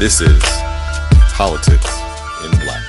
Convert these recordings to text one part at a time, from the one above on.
This is Politics in Black.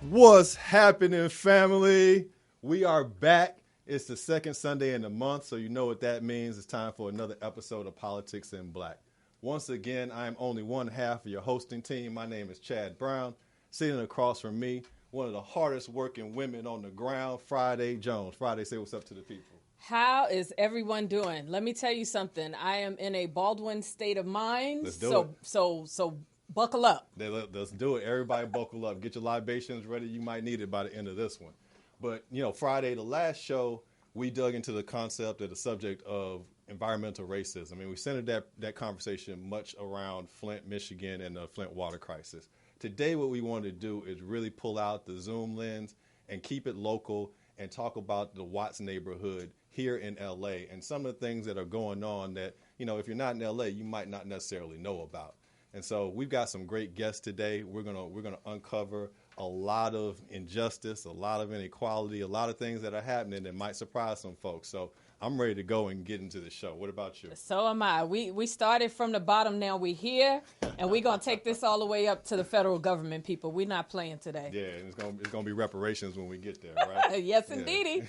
What's happening, family? We are back. It's the second Sunday in the month, so you know what that means. It's time for another episode of Politics in Black. Once again, I am only one half of your hosting team. My name is Chad Brown. Sitting across from me, one of the hardest working women on the ground, Friday Jones. Friday, say what's up to the people. How is everyone doing? Let me tell you something. I am in a Baldwin state of mind. Let's do it. So buckle up. Let's do it. Everybody buckle up. Get your libations ready. You might need it by the end of this one. But, you know, Friday, the last show, we dug into the concept of the subject of environmental racism. I mean, we centered that conversation much around Flint, Michigan, and the Flint water crisis. Today, what we wanted to do is really pull out the Zoom lens and keep it local and talk about the Watts neighborhood here in L.A. and some of the things that are going on that, you know, if you're not in L.A., you might not necessarily know about. And so we've got some great guests today. We're gonna uncover a lot of injustice, a lot of inequality, a lot of things that are happening that might surprise some folks. So I'm ready to go and get into the show. What about you? So am I. We started from the bottom. Now we're here, and we're going to take this all the way up to the federal government, people. We're not playing today. Yeah, and it's gonna be reparations when we get there, right? Yes, indeedy.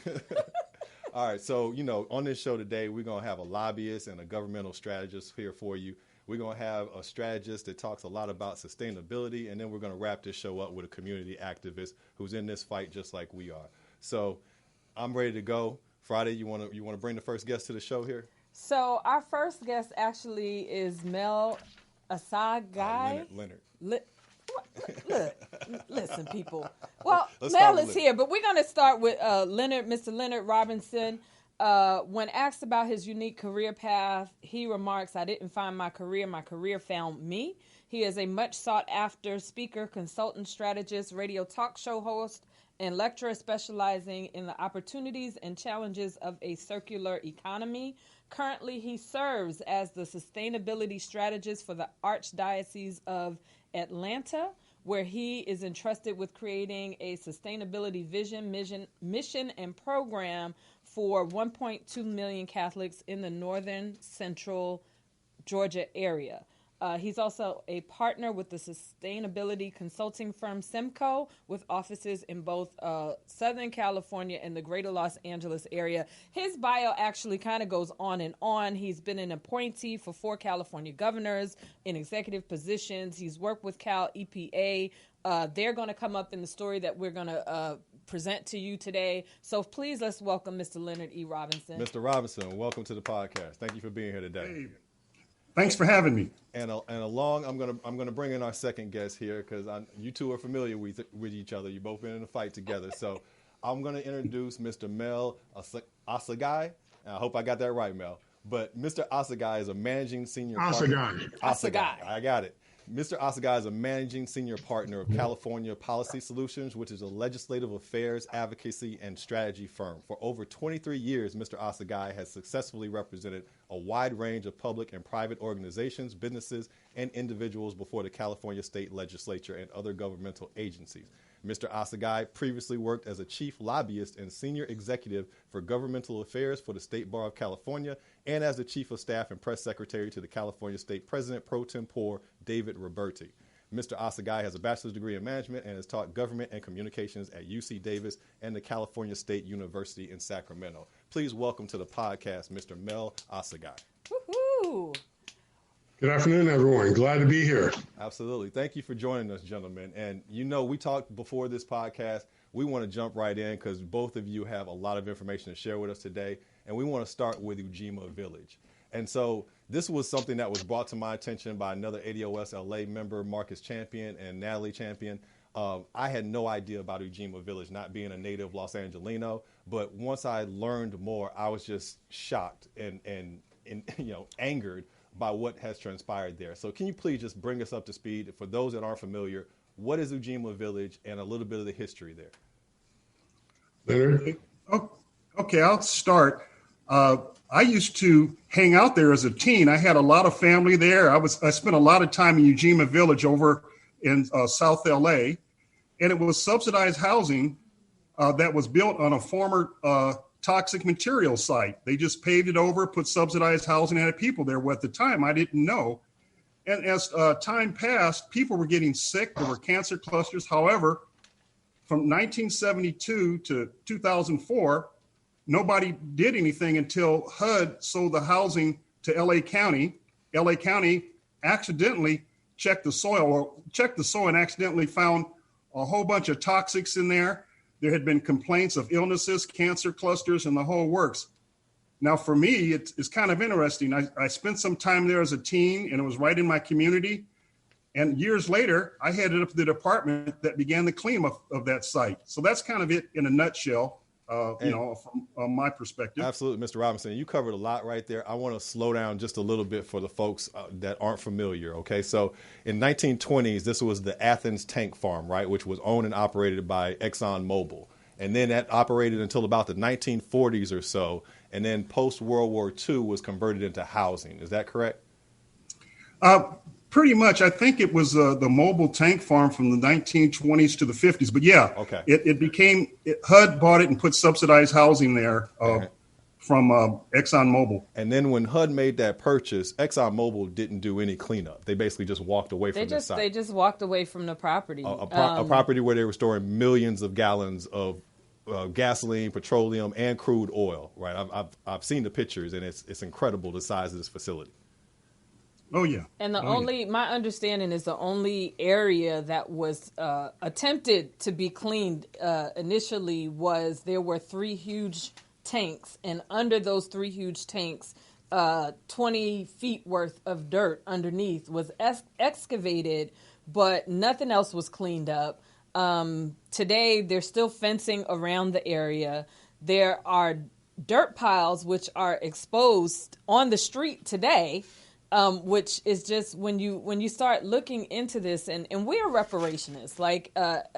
All right, so, you know, on this show today, we're going to have a lobbyist and a governmental strategist here for you. We're going to have a strategist that talks a lot about sustainability, and then we're going to wrap this show up with a community activist who's in this fight just like we are. So I'm ready to go. Friday, you want to bring the first guest to the show here? So our first guest actually is Mel Asagai. Leonard. Look, listen, people. Well, Mel is here, but we're going to start with Mr. Leonard Robinson. When asked about his unique career path, he remarks, "I didn't find my career found me." He is a much sought-after speaker, consultant, strategist, radio talk show host, and lecturer specializing in the opportunities and challenges of a circular economy. Currently, he serves as the sustainability strategist for the Archdiocese of Atlanta, where he is entrusted with creating a sustainability vision, mission, and program for 1.2 million Catholics in the northern central Georgia area. He's also a partner with the sustainability consulting firm Semco, with offices in both Southern California and the greater Los Angeles area. His bio actually kind of goes on and on. He's been an appointee for 4 California governors in executive positions. He's worked with Cal EPA. They're going to come up in the story that we're going to present to you today. So please, let's welcome Mr. Leonard E. Robinson. Mr. Robinson, welcome to the podcast. Thank you for being here today. Hey. Thanks for having me. And along, I'm gonna bring in our second guest here because you two are familiar with each other. You've both been in a fight together. So I'm gonna introduce Mr. Mel Asagai. I hope I got that right, Mel. But Mr. Asagai is a managing senior partner. Asagai. I got it. Mr. Asagai is a managing senior partner of California Policy Solutions, which is a legislative affairs, advocacy, and strategy firm. For over 23 years, Mr. Asagai has successfully represented a wide range of public and private organizations, businesses, and individuals before the California State Legislature and other governmental agencies. Mr. Asagai previously worked as a chief lobbyist and senior executive for governmental affairs for the State Bar of California and as the chief of staff and press secretary to the California State President pro tempore, David Roberti. Mr. Asagai has a bachelor's degree in management and has taught government and communications at UC Davis and the California State University in Sacramento. Please welcome to the podcast, Mr. Mel Asagai. Woohoo! Good afternoon, everyone. Glad to be here. Absolutely. Thank you for joining us, gentlemen. And, you know, we talked before this podcast. We want to jump right in because both of you have a lot of information to share with us today. And we want to start with Ujima Village. And so this was something that was brought to my attention by another ADOS LA member, Marcus Champion and Natalie Champion. I had no idea about Ujima Village, not being a native Los Angelino. But once I learned more, I was just shocked and angered by what has transpired there. So can you please just bring us up to speed? For those that aren't familiar, what is Ujima Village and a little bit of the history there? Leonard? Okay, I'll start. I used to hang out there as a teen. I had a lot of family there. I spent a lot of time in Ujima Village over in South LA, and it was subsidized housing that was built on a former toxic material site. They just paved it over, put subsidized housing, and had people there. Well, at the time, I didn't know. And as time passed, people were getting sick. There were cancer clusters. However, from 1972 to 2004, nobody did anything until HUD sold the housing to LA County. LA County accidentally checked the soil and accidentally found a whole bunch of toxics in there. There had been complaints of illnesses, cancer clusters, and the whole works. Now, for me, it's kind of interesting. I spent some time there as a teen, and it was right in my community. And years later, I headed up the department that began the cleanup of that site. So that's kind of it in a nutshell, from my perspective. Absolutely, Mr. Robinson. You covered a lot right there. I want to slow down just a little bit for the folks that aren't familiar, okay? So in 1920s, this was the Athens Tank Farm, right, which was owned and operated by ExxonMobil. And then that operated until about the 1940s or so. And then post-World War II was converted into housing. Is that correct? Pretty much. I think it was the mobile tank farm from the 1920s to the 50s. But yeah, okay. HUD bought it and put subsidized housing there from ExxonMobil. And then when HUD made that purchase, ExxonMobil didn't do any cleanup. They basically just walked away from the site. They just walked away from the property. A property where they were storing millions of gallons of gasoline, petroleum, and crude oil. Right? I've seen the pictures, and it's incredible the size of this facility. Oh, yeah. And my understanding is the only area that was attempted to be cleaned initially was there were 3 huge tanks. And under those 3 huge tanks, 20 feet worth of dirt underneath was excavated, but nothing else was cleaned up. Today, there's still fencing around the area. There are dirt piles which are exposed on the street today. Which is just when you start looking into this, and we are reparationists, like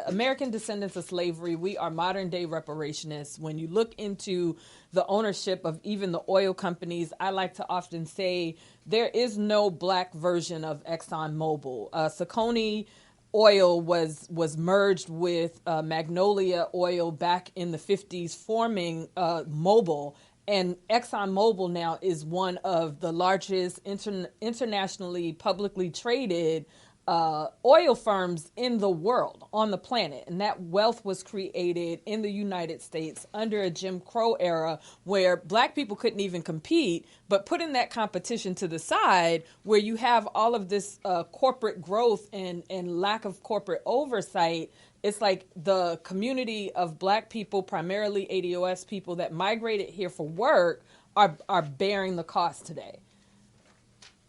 American descendants of slavery. We are modern day reparationists. When you look into the ownership of even the oil companies, I like to often say there is no black version of ExxonMobil. Saucony Oil was merged with Magnolia Oil back in the 50s, forming Mobil. And ExxonMobil now is one of the largest internationally publicly traded oil firms in the world, on the planet. And that wealth was created in the United States under a Jim Crow era where black people couldn't even compete. But putting that competition to the side, where you have all of this corporate growth and lack of corporate oversight, it's like the community of black people, primarily ADOS people that migrated here for work, are bearing the cost today.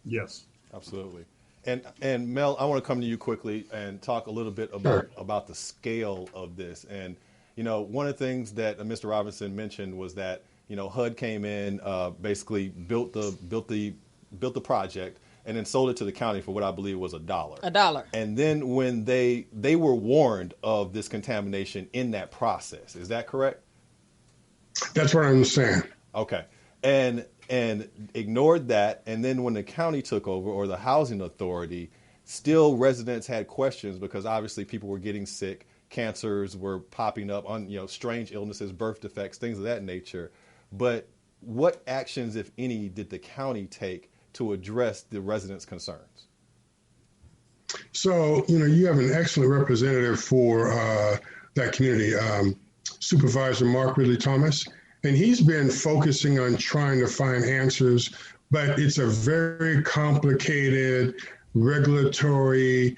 Yes, absolutely. And Mel, I want to come to you quickly and talk a little bit about the scale of this. And one of the things that Mr. Robinson mentioned was that HUD came in, basically built the project, and then sold it to the county for what I believe was $1. $1. And then when they were warned of this contamination in that process, is that correct? That's what I'm saying. Okay. And ignored that. And then when the county took over, or the housing authority, still residents had questions because obviously people were getting sick. Cancers were popping up on, strange illnesses, birth defects, things of that nature. But what actions, if any, did the county take to address the residents' concerns? So, you have an excellent representative for that community, Supervisor Mark Ridley Thomas, and he's been focusing on trying to find answers, but it's a very complicated regulatory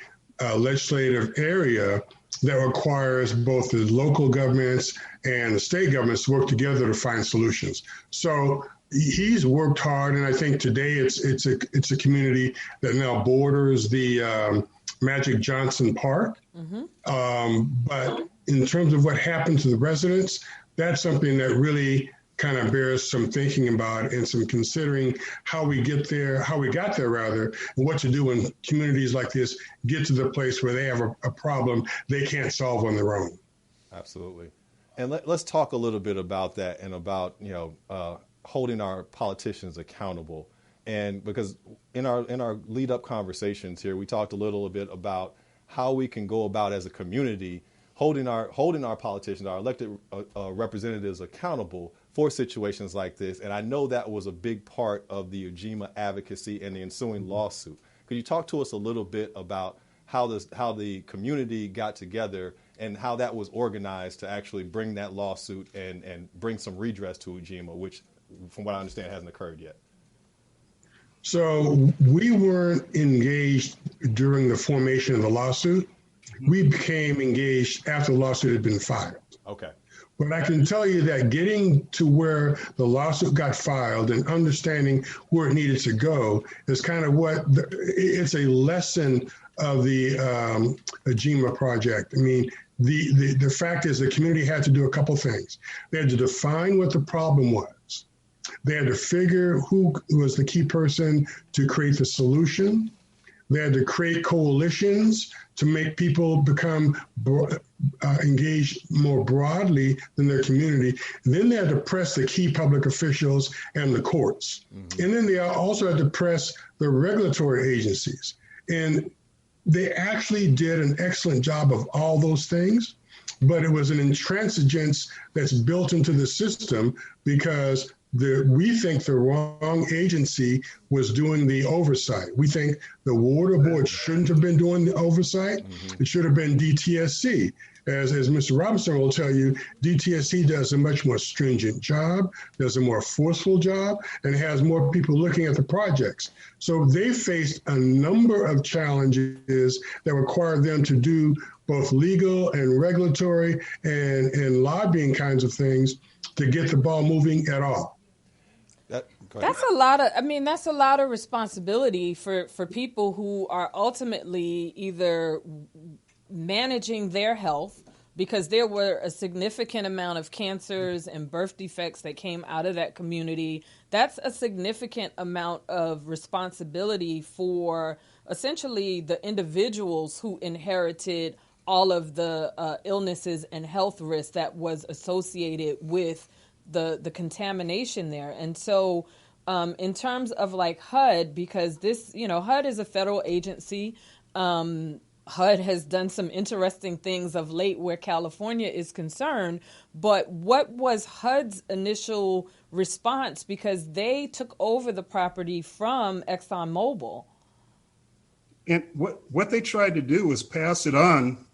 legislative area that requires both the local governments and the state governments to work together to find solutions. So he's worked hard, and I think today it's a community that now borders the Magic Johnson Park. Mm-hmm. But in terms of what happened to the residents, that's something that really kind of bears some thinking about and some considering how we got there, and what to do when communities like this get to the place where they have a problem they can't solve on their own. Absolutely. And let's talk a little bit about that, and about, holding our politicians accountable. And because in our lead up conversations here, we talked a little bit about how we can go about as a community holding our politicians, our elected representatives accountable for situations like this. And I know that was a big part of the Ujima advocacy and the ensuing lawsuit. Could you talk to us a little bit about how the community got together and how that was organized to actually bring that lawsuit and bring some redress to Ujima, which, from what I understand, hasn't occurred yet? So we weren't engaged during the formation of the lawsuit. We became engaged after the lawsuit had been filed. Okay. But I can tell you that getting to where the lawsuit got filed and understanding where it needed to go is kind of it's a lesson of the Ujima project. I mean, the fact is the community had to do a couple things. They had to define what the problem was. They had to figure who was the key person to create the solution. They had to create coalitions to make people become engaged more broadly than their community. And then they had to press the key public officials and the courts. Mm-hmm. And then they also had to press the regulatory agencies. And they actually did an excellent job of all those things, but it was an intransigence that's built into the system because we think the wrong agency was doing the oversight. We think the water board shouldn't have been doing the oversight. Mm-hmm. It should have been DTSC. As Mr. Robinson will tell you, DTSC does a much more stringent job, does a more forceful job, and has more people looking at the projects. So they faced a number of challenges that required them to do both legal and regulatory and lobbying kinds of things to get the ball moving at all. That's a lot of responsibility for people who are ultimately either managing their health, because there were a significant amount of cancers and birth defects that came out of that community. That's a significant amount of responsibility for essentially the individuals who inherited all of the illnesses and health risks that was associated with the contamination there. And so in terms of like HUD, because this, HUD is a federal agency. HUD has done some interesting things of late where California is concerned. But what was HUD's initial response? Because they took over the property from ExxonMobil. And what they tried to do was pass it on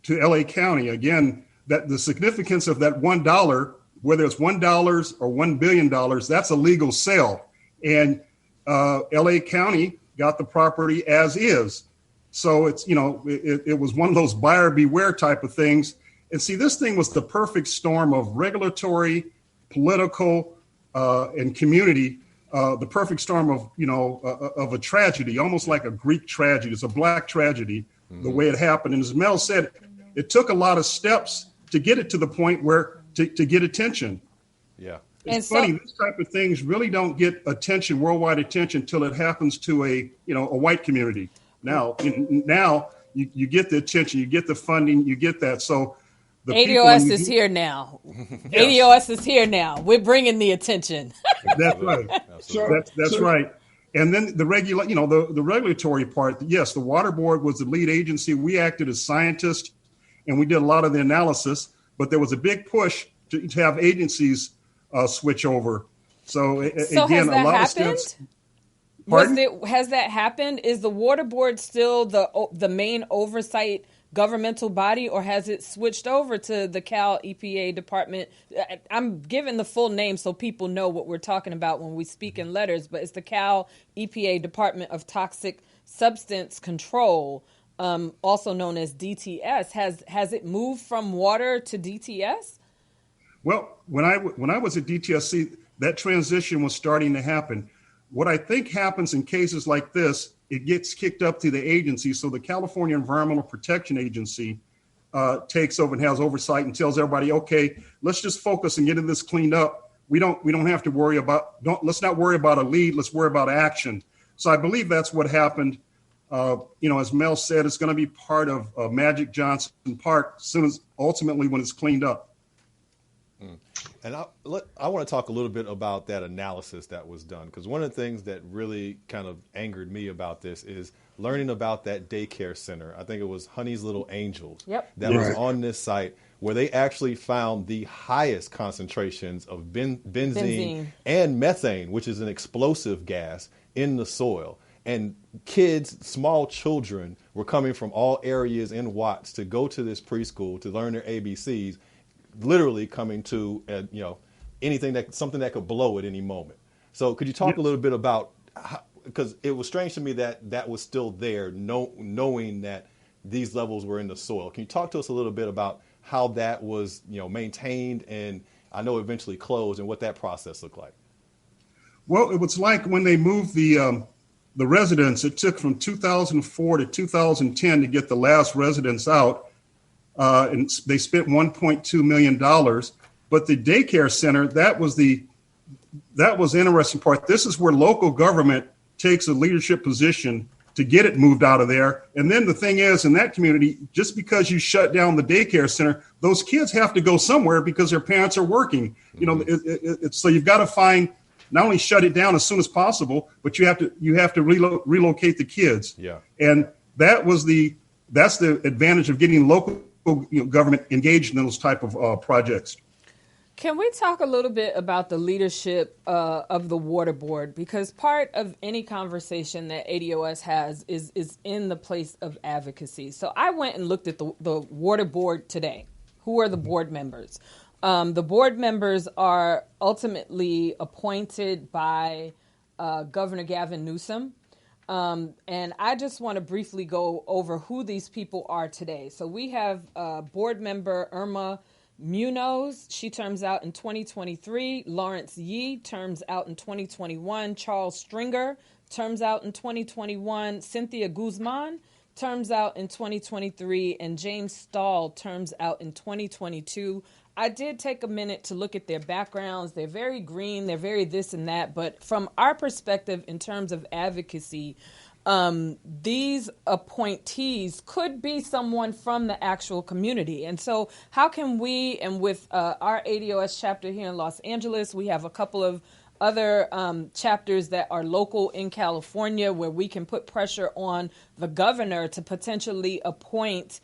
to LA County. Again, that the significance of that $1, whether it's $1 or $1 billion, that's a legal sale. And LA County got the property as is. So it's, it was one of those buyer beware type of things. And see, this thing was the perfect storm of regulatory, political, and community, the perfect storm of, of a tragedy, almost like a Greek tragedy. It's a Black tragedy, the way it happened. And as Mel said, it took a lot of steps to get it to the point where to get attention. Yeah. It's funny, this type of things really don't get attention, worldwide attention, until it happens to a white community. Now you get the attention, you get the funding, you get that. So the ADOS is here now. Yes. ADOS is here now. We're bringing the attention. That's right. That's right. And then the regulatory part. Yes, the water board was the lead agency. We acted as scientists, and we did a lot of the analysis. But there was a big push to have agencies switch over. So again, a lot of steps. Has that happened? Is the water board still the main oversight governmental body, or has it switched over to the Cal EPA department? I'm giving the full name so people know what we're talking about when we speak in letters, but it's the Cal EPA Department of Toxic Substance Control, also known as DTS. Has it moved from water to DTS? Well, when I was at DTSC, that transition was starting to happen. What I think happens in cases like this, it gets kicked up to the agency. So the California Environmental Protection Agency takes over and has oversight and tells everybody, okay, let's just focus and get this cleaned up. We don't have to worry about, let's not worry about a lead, let's worry about action. So I believe that's what happened. As Mel said, it's going to be part of Magic Johnson Park soon as ultimately when it's cleaned up. And I want to talk a little bit about that analysis that was done, because one of the things that really kind of angered me about this is learning about that daycare center. I think it was Honey's Little Angels that was on this site, where they actually found the highest concentrations of benzene and methane, which is an explosive gas, in the soil. And kids, small children, were coming from all areas in Watts to go to this preschool to learn their ABCs, literally coming to, something that could blow at any moment. So could you talk a little bit about, because it was strange to me that was still there, knowing that these levels were in the soil. Can you talk to us a little bit about how that was, maintained, and I know eventually closed, and what that process looked like? Well, it was like when they moved the residents. It took from 2004 to 2010 to get the last residents out, and they spent $1.2 million. But the daycare center, that was the interesting part. This is where local government takes a leadership position to get it moved out of there. And then the thing is, in that community, just because you shut down the daycare center, those kids have to go somewhere because their parents are working. So you've got to find, not only shut it down as soon as possible, but you have to relocate the kids. Yeah. And that's the advantage of getting local government engaged in those type of projects. Can we talk a little bit about the leadership of the water board? Because part of any conversation that ADOS has is in the place of advocacy. So I went and looked at the water board today. Who are the board members? The board members are ultimately appointed by Governor Gavin Newsom. And I just want to briefly go over who these people are today. So we have board member Irma Munoz, she terms out in 2023. Lawrence Yee terms out in 2021. Charles Stringer terms out in 2021. Cynthia Guzman terms out in 2023. And James Stahl terms out in 2022. I did take a minute to look at their backgrounds. They're very green. They're very this and that. But from our perspective, in terms of advocacy, these appointees could be someone from the actual community. And so how can we, and with our ADOS chapter here in Los Angeles, we have a couple of other chapters that are local in California where we can put pressure on the governor to potentially appoint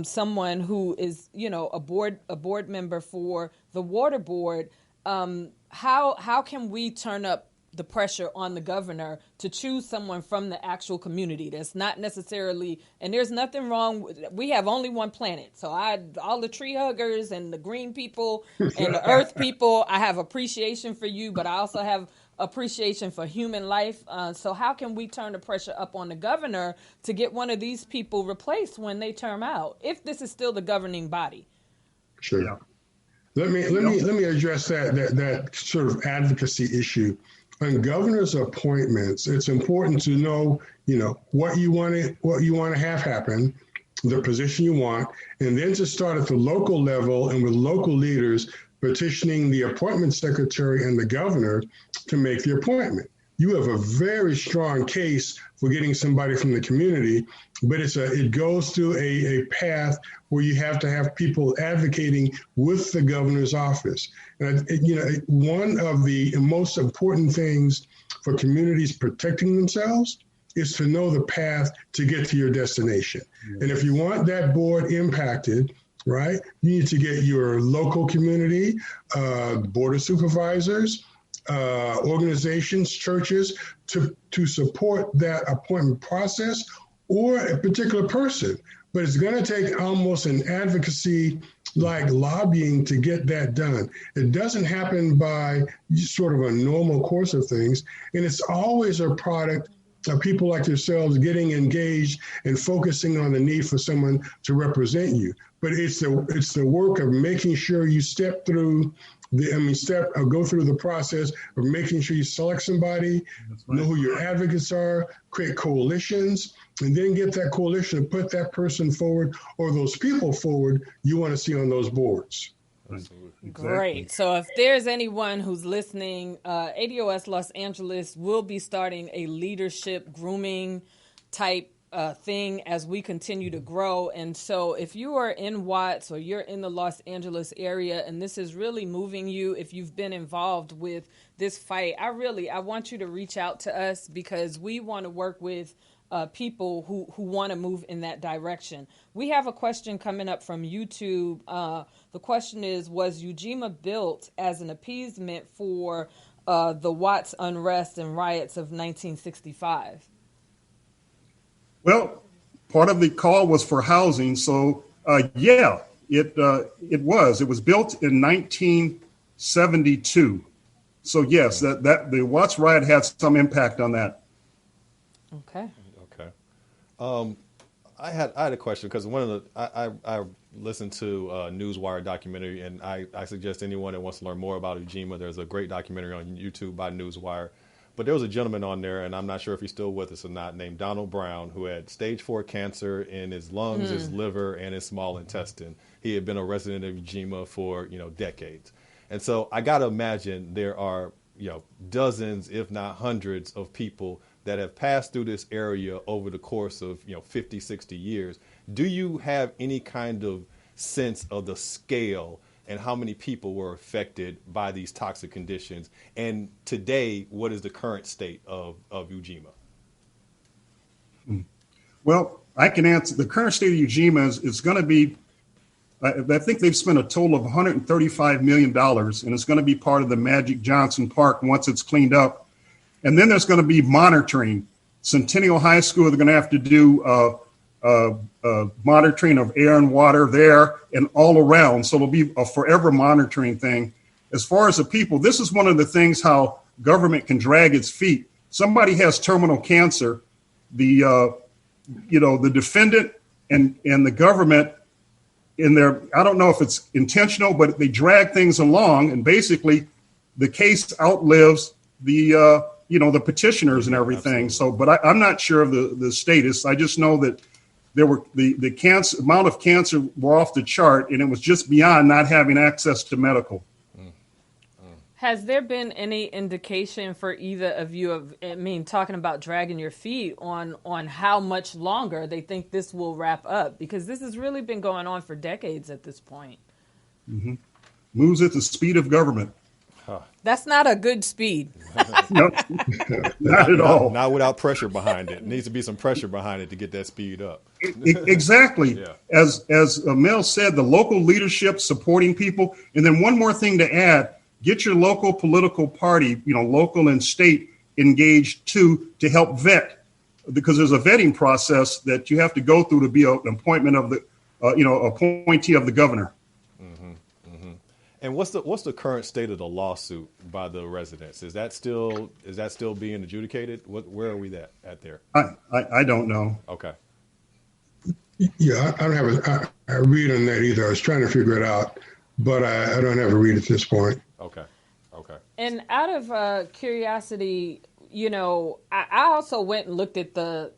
someone who is, a board member for the water board. How can we turn up the pressure on the governor to choose someone from the actual community that's not necessarily, and there's nothing wrong with, we have only one planet. So all the tree huggers and the green people and the earth people, I have appreciation for you, but I also have appreciation for human life. So how can we turn the pressure up on the governor to get one of these people replaced when they term out, if this is still the governing body? Sure. Yeah. Let me address that sort of advocacy issue. On governor's appointments, it's important to know, what you want to have happen, the position you want, and then to start at the local level and with local leaders petitioning the appointment secretary and the governor to make the appointment. You have a very strong case for getting somebody from the community, but it goes through a path where you have to have people advocating with the governor's office. And one of the most important things for communities protecting themselves is to know the path to get to your destination. Mm-hmm. And if you want that board impacted, right, you need to get your local community, board of supervisors, organizations, churches to support that appointment process, or a particular person. But it's going to take almost an advocacy like lobbying to get that done. It doesn't happen by sort of a normal course of things. And it's always a product of people like yourselves getting engaged and focusing on the need for someone to represent you. But it's the work of making sure you go through the process of making sure you select somebody, know who your advocates are, create coalitions, and then get that coalition and put that person forward or those people forward you want to see on those boards. Exactly. Great. So if there's anyone who's listening, ADOS Los Angeles will be starting a leadership grooming type thing as we continue to grow. And so if you are in Watts or you're in the Los Angeles area and this is really moving you, if you've been involved with this fight, I want you to reach out to us because we want to work with people who want to move in that direction. We have a question coming up from YouTube. The question is, was Ujima built as an appeasement for the Watts unrest and riots of 1965? Well, part of the call was for housing. So, yeah, it was. It was built in 1972. So, yes, that the Watts riot had some impact on that. Okay. I had a question because one of the I listened to a Newswire documentary, and I suggest anyone that wants to learn more about Ujima, there's a great documentary on YouTube by Newswire. But there was a gentleman on there, and I'm not sure if he's still with us or not, named Donald Brown, who had stage 4 cancer in his lungs, his liver, and his small intestine. He had been a resident of Ujima for decades, and so I got to imagine there are dozens, if not hundreds, of people that have passed through this area over the course of 50, 60 years. Do you have any kind of sense of the scale and how many people were affected by these toxic conditions? And today, what is the current state of Ujima? Well, I can answer. The current state of Ujima is going to be, I think they've spent a total of $135 million, and it's going to be part of the Magic Johnson Park once it's cleaned up. And then there's going to be monitoring. Centennial High School, they're going to have to do monitoring of air and water there and all around. So it'll be a forever monitoring thing. As far as the people, this is one of the things how government can drag its feet. Somebody has terminal cancer. The defendant and the government in their, I don't know if it's intentional, but they drag things along, and basically the case outlives the petitioners and everything. Absolutely. So, but I'm not sure of the status. I just know that there were the cancer amount of cancer were off the chart, and it was just beyond not having access to medical. Has there been any indication for either of you talking about dragging your feet on how much longer they think this will wrap up? Because this has really been going on for decades at this point. Mm-hmm. Moves at the speed of government. That's not a good speed. No, not at all. Not without pressure behind it. It needs to be some pressure behind it to get that speed up. Exactly. Yeah. As Mel said, the local leadership supporting people. And then one more thing to add, get your local political party, local and state engaged too, to help vet, because there's a vetting process that you have to go through to be an appointment of the, appointee of the governor. And what's the current state of the lawsuit by the residents? Is that still being adjudicated? Where are we at there? I don't know. Okay. Yeah, I don't have a read on that either. I was trying to figure it out, but I don't have a read at this point. Okay. And out of curiosity, I also went and looked at the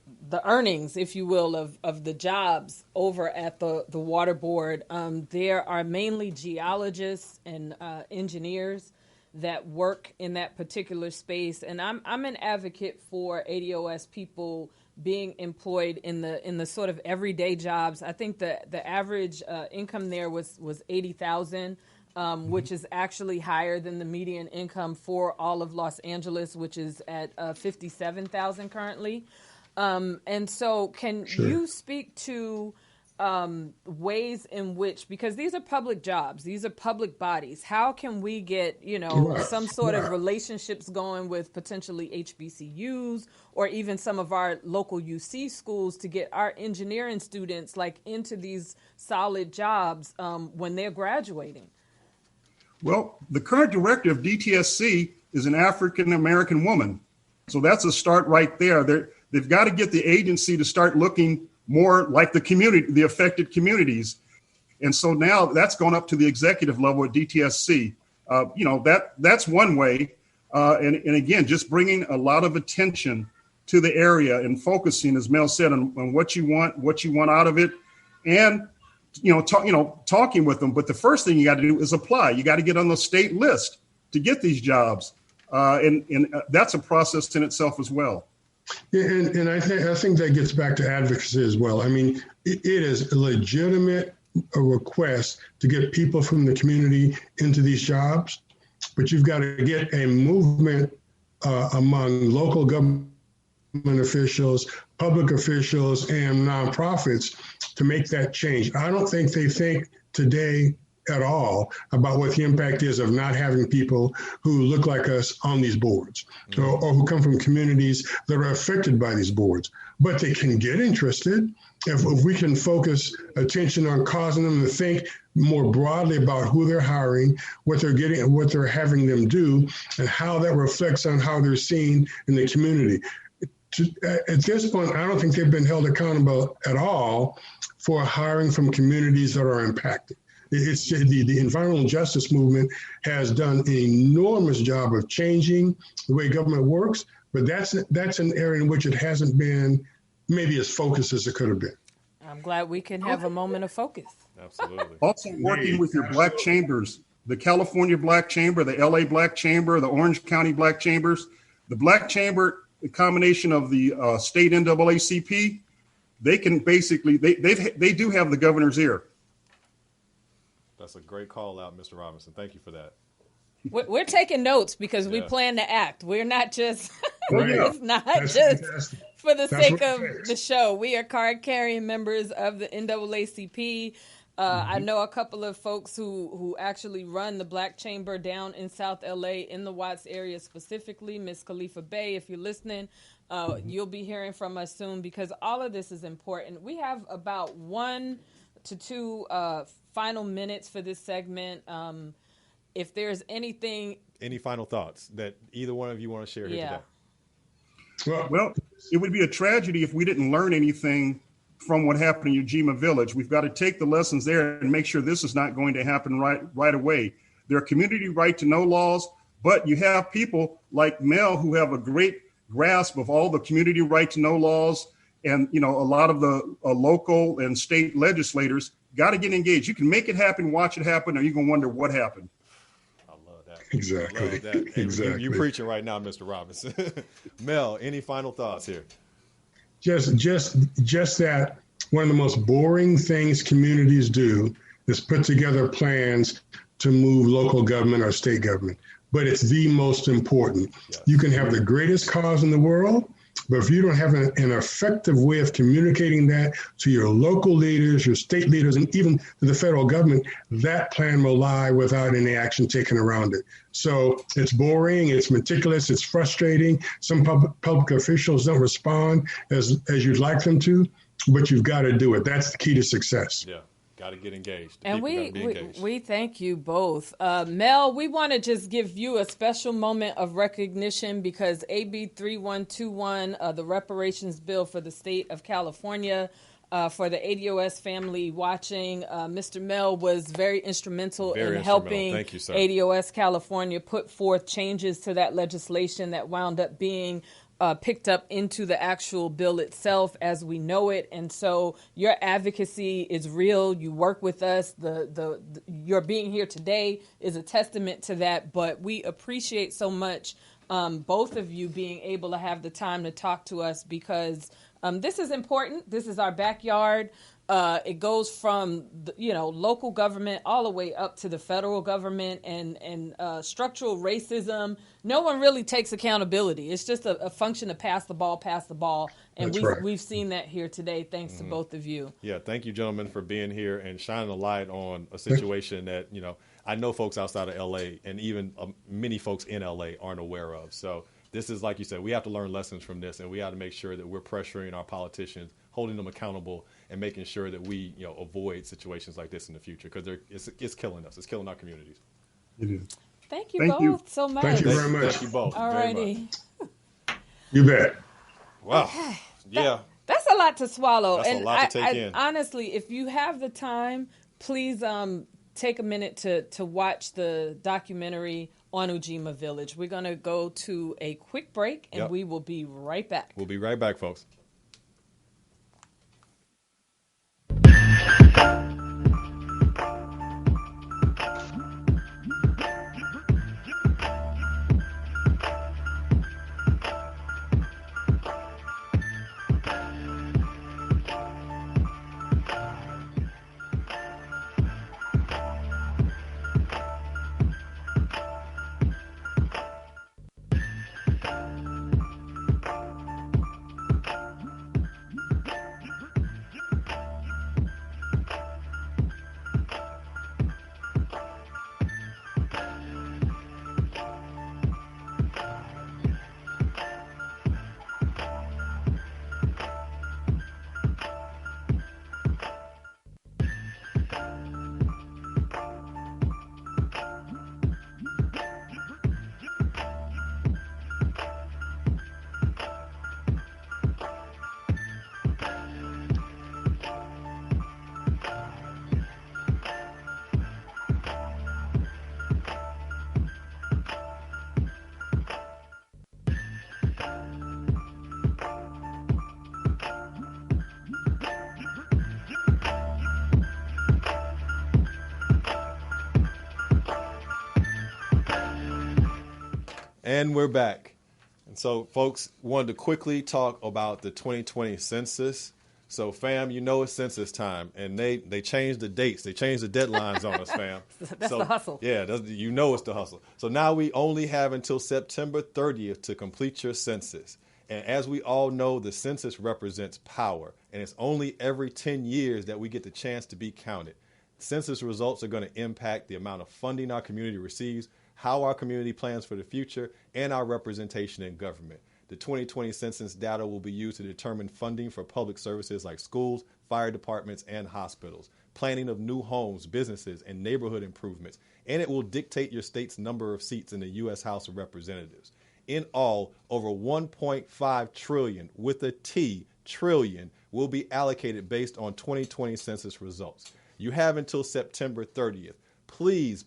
earnings, if you will, of the jobs over at the water board. There are mainly geologists and engineers that work in that particular space, and I'm an advocate for ADOS people being employed in the sort of everyday jobs. I think the average income there was $80,000. Which is actually higher than the median income for all of Los Angeles, which is at $57,000 currently. And so can you speak to ways in which, because these are public jobs, these are public bodies, how can we get, some sort of relationships going with potentially HBCUs or even some of our local UC schools to get our engineering students into these solid jobs when they're graduating? Well, the current director of DTSC is an African-American woman. So that's a start right there. They've got to get the agency to start looking more like the community, the affected communities. And so now that's gone up to the executive level at DTSC. That's one way. And again, just bringing a lot of attention to the area and focusing, as Mel said, on what you want out of it. And talking with them. But the first thing you got to do is apply. You got to get on the state list to get these jobs. And that's a process in itself as well. Yeah, and I think that gets back to advocacy as well. I mean, it is a legitimate request to get people from the community into these jobs, but you've got to get a movement among local government officials, public officials and nonprofits to make that change. I don't think they think today at all about what the impact is of not having people who look like us on these boards, or who come from communities that are affected by these boards. But they can get interested if we can focus attention on causing them to think more broadly about who they're hiring, what they're getting, what they're having them do, and how that reflects on how they're seen in the community. At this point, I don't think they've been held accountable at all for hiring from communities that are impacted. It's the environmental justice movement has done an enormous job of changing the way government works, but that's an area in which it hasn't been maybe as focused as it could have been. I'm glad we can have a moment of focus. Absolutely. Also working with your black chambers, the California Black Chamber, the LA Black Chamber, the Orange County Black Chambers, the Black Chamber, the combination of the state NAACP, they can basically, they do have the governor's ear. That's a great call out, Mr. Robinson. Thank you for that. We're taking notes because we plan to act. We're not just, it's not That's just fantastic. for the That's sake what of it takes. the show. We are card-carrying members of the NAACP. I know a couple of folks who actually run the Black Chamber down in South LA in the Watts area specifically. Miss Khalifa Bay, if you're listening, you'll be hearing from us soon because all of this is important. We have about 1 to 2 final minutes for this segment. If there's anything... Any final thoughts that either one of you want to share here today? Well, it would be a tragedy if we didn't learn anything from what happened in Ujima Village. We've got to take the lessons there and make sure this is not going to happen right away. There are community right to know laws, but you have people like Mel who have a great grasp of all the community right to know laws. And, you know, a lot of the local and state legislators got to get engaged. You can make it happen, watch it happen, or you're going to wonder what happened. I love that. Exactly. I love that. Exactly. You preaching right now, Mr. Robinson. Mel, any final thoughts here? Just that one of the most boring things communities do is put together plans to move local government or state government. But it's the most important. Yes. You can have the greatest cause in the world, but if you don't have an effective way of communicating that to your local leaders, your state leaders, and even to the federal government, that plan will lie without any action taken around it. So it's boring, it's meticulous, it's frustrating. Some public officials don't respond as you'd like them to, but you've got to do it. That's the key to success. Yeah. Got to get engaged. And we thank you both. Mel, we want to just give you a special moment of recognition because AB 3121, the reparations bill for the state of California, for the ADOS family watching, Mr. Mel was very instrumental in helping Thank you, sir. ADOS California put forth changes to that legislation that wound up being picked up into the actual bill itself as we know it. And so your advocacy is real. You work with us. Your being here today is a testament to that. But we appreciate so much both of you being able to have the time to talk to us because this is important. This is our backyard. It goes from local government all the way up to the federal government and structural racism. No one really takes accountability. It's just a function of pass the ball. And we've seen that here today, thanks to both of you. Yeah, thank you, gentlemen, for being here and shining a light on a situation that, I know folks outside of L.A. and even many folks in L.A. aren't aware of. So this is, like you said, we have to learn lessons from this, and we have to make sure that we're pressuring our politicians, holding them accountable, and making sure that we avoid situations like this in the future because it's killing us. It's killing our communities. It is. Thank you both so much. Thank you very much. Thank you both. All righty. You bet. Wow. Okay. Yeah. That's a lot to swallow. That's a lot to take in. Honestly, if you have the time, please take a minute to watch the documentary on Ujima Village. We're going to go to a quick break, and we will be right back. We'll be right back, folks. And we're back. And so, folks, wanted to quickly talk about the 2020 census. So, fam, you know it's census time, and they changed the dates. They changed the deadlines on us, fam. That's the hustle. Yeah, you know it's the hustle. So now we only have until September 30th to complete your census. And as we all know, the census represents power, and it's only every 10 years that we get the chance to be counted. Census results are going to impact the amount of funding our community receives, how our community plans for the future, and our representation in government. The 2020 census data will be used to determine funding for public services like schools, fire departments, and hospitals, planning of new homes, businesses, and neighborhood improvements, and it will dictate your state's number of seats in the U.S. House of Representatives. In all, over 1.5 trillion, with a T, trillion, will be allocated based on 2020 census results. You have until September 30th. Please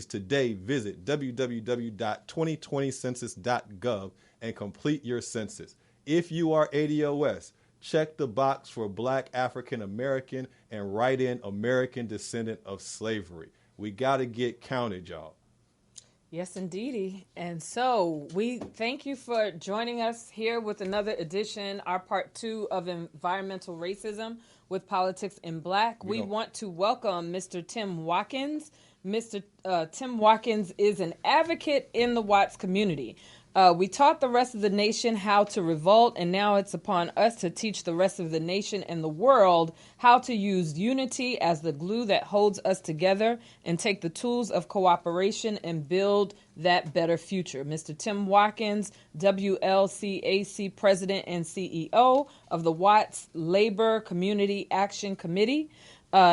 today visit www.2020census.gov and complete your census. If you are ADOS, check the box for Black African American and write in American descendant of slavery. We got to get counted, y'all. Yes, indeedy. And so we thank you for joining us here with another edition, our part 2 of Environmental Racism with Politics in Black. We want to welcome Mr. Tim Watkins. Mr. Tim Watkins is an advocate in the Watts community. We taught the rest of the nation how to revolt, and now it's upon us to teach the rest of the nation and the world how to use unity as the glue that holds us together and take the tools of cooperation and build that better future. Mr. Tim Watkins, WLCAC President and CEO of the Watts Labor Community Action Committee.